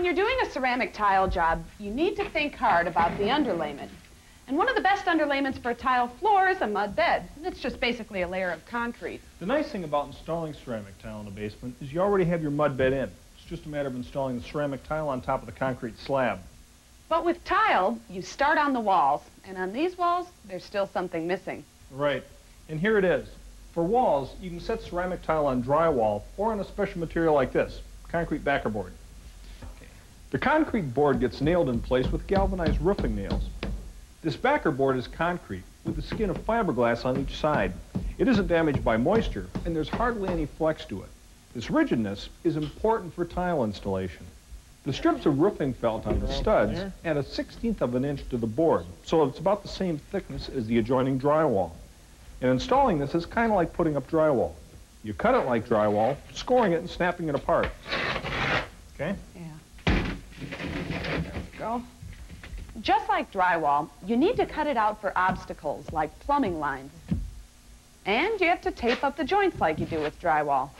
When you're doing a ceramic tile job, you need to think hard about the underlayment. And one of the best underlayments for a tile floor is a mud bed. It's just basically a layer of concrete. The nice thing about installing ceramic tile in a basement is you already have your mud bed in. It's just a matter of installing the ceramic tile on top of the concrete slab. But with tile, you start on the walls. And on these walls, there's still something missing. Right. And here it is. For walls, you can set ceramic tile on drywall or on a special material like this, concrete backer board. The concrete board gets nailed in place with galvanized roofing nails. This backer board is concrete with the skin of fiberglass on each side. It isn't damaged by moisture, and there's hardly any flex to it. This rigidness is important for tile installation. The strips of roofing felt on the studs add 1/16 of an inch to the board, so it's about the same thickness as the adjoining drywall. And installing this is kind of like putting up drywall. You cut it like drywall, scoring it and snapping it apart. Okay? Yeah. There we go. Just like drywall, you need to cut it out for obstacles like plumbing lines. And you have to tape up the joints like you do with drywall.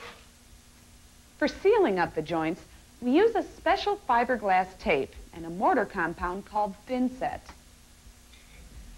For sealing up the joints, we use a special fiberglass tape and a mortar compound called Thinset.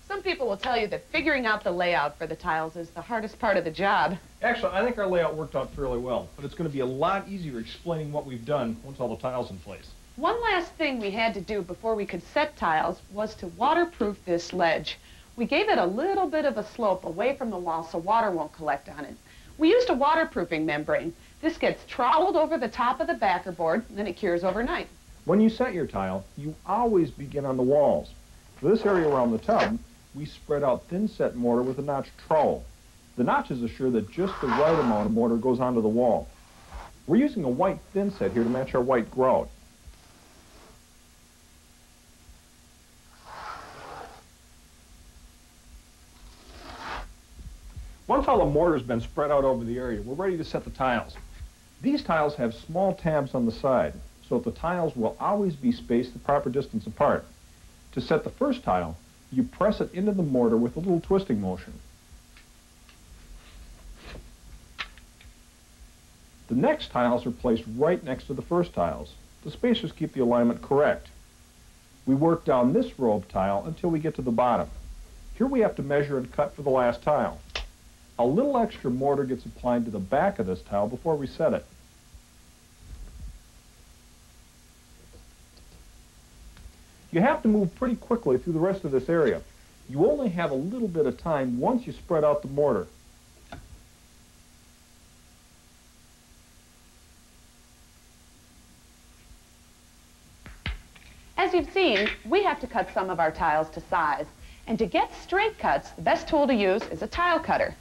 Some people will tell you that figuring out the layout for the tiles is the hardest part of the job. Actually, I think our layout worked out fairly well, but it's going to be a lot easier explaining what we've done once all the tiles in place. One last thing we had to do before we could set tiles was to waterproof this ledge. We gave it a little bit of a slope away from the wall so water won't collect on it. We used a waterproofing membrane. This gets troweled over the top of the backer board, and then it cures overnight. When you set your tile, you always begin on the walls. For this area around the tub, we spread out thin-set mortar with a notched trowel. The notches assure that just the right amount of mortar goes onto the wall. We're using a white thin-set here to match our white grout. Once all the mortar's been spread out over the area, we're ready to set the tiles. These tiles have small tabs on the side, so the tiles will always be spaced the proper distance apart. To set the first tile, you press it into the mortar with a little twisting motion. The next tiles are placed right next to the first tiles. The spacers keep the alignment correct. We work down this row of tile until we get to the bottom. Here we have to measure and cut for the last tile. A little extra mortar gets applied to the back of this tile before we set it. You have to move pretty quickly through the rest of this area. You only have a little bit of time once you spread out the mortar. As you've seen, we have to cut some of our tiles to size. And to get straight cuts, the best tool to use is a tile cutter.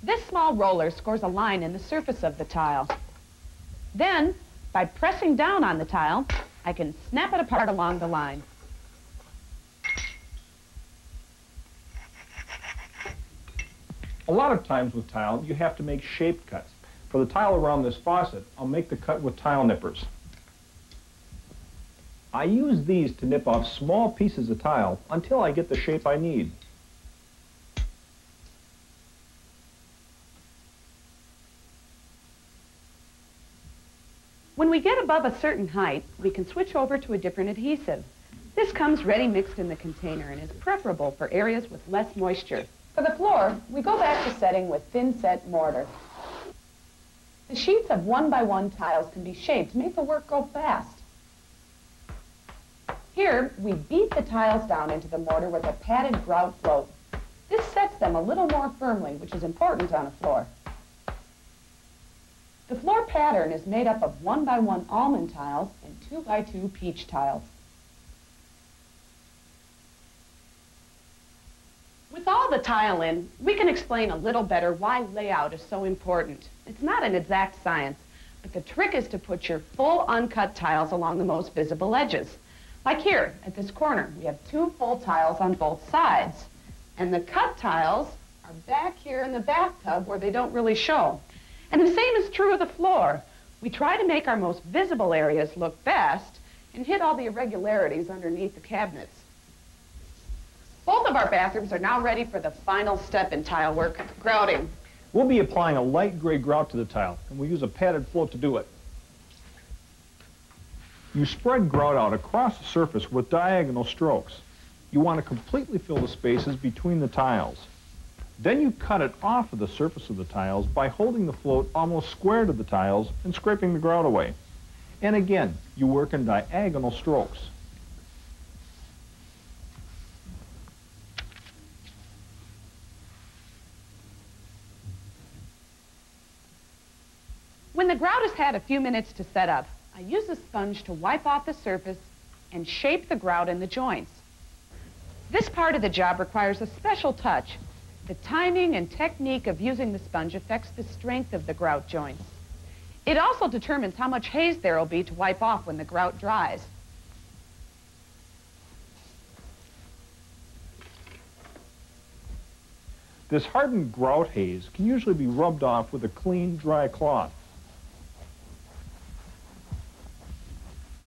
This small roller scores a line in the surface of the tile. Then, by pressing down on the tile, I can snap it apart along the line. A lot of times with tile, you have to make shaped cuts. For the tile around this faucet, I'll make the cut with tile nippers. I use these to nip off small pieces of tile until I get the shape I need. When we get above a certain height, we can switch over to a different adhesive. This comes ready mixed in the container and is preferable for areas with less moisture. For the floor, we go back to setting with thin-set mortar. The sheets of 1x1 tiles can be shaped to make the work go fast. Here, we beat the tiles down into the mortar with a padded grout float. This sets them a little more firmly, which is important on a floor. The floor pattern is made up of 1x1 almond tiles and 2x2 peach tiles. With all the tile in, we can explain a little better why layout is so important. It's not an exact science, but the trick is to put your full uncut tiles along the most visible edges. Like here, at this corner, we have 2 full tiles on both sides. And the cut tiles are back here in the bathtub where they don't really show. And the same is true of the floor. We try to make our most visible areas look best and hit all the irregularities underneath the cabinets. Both of our bathrooms are now ready for the final step in tile work, grouting. We'll be applying a light gray grout to the tile, and we'll use a padded float to do it. You spread grout out across the surface with diagonal strokes. You want to completely fill the spaces between the tiles. Then you cut it off of the surface of the tiles by holding the float almost square to the tiles and scraping the grout away. And again, you work in diagonal strokes. When the grout has had a few minutes to set up, I use a sponge to wipe off the surface and shape the grout in the joints. This part of the job requires a special touch. The timing and technique of using the sponge affects the strength of the grout joints. It also determines how much haze there will be to wipe off when the grout dries. This hardened grout haze can usually be rubbed off with a clean, dry cloth.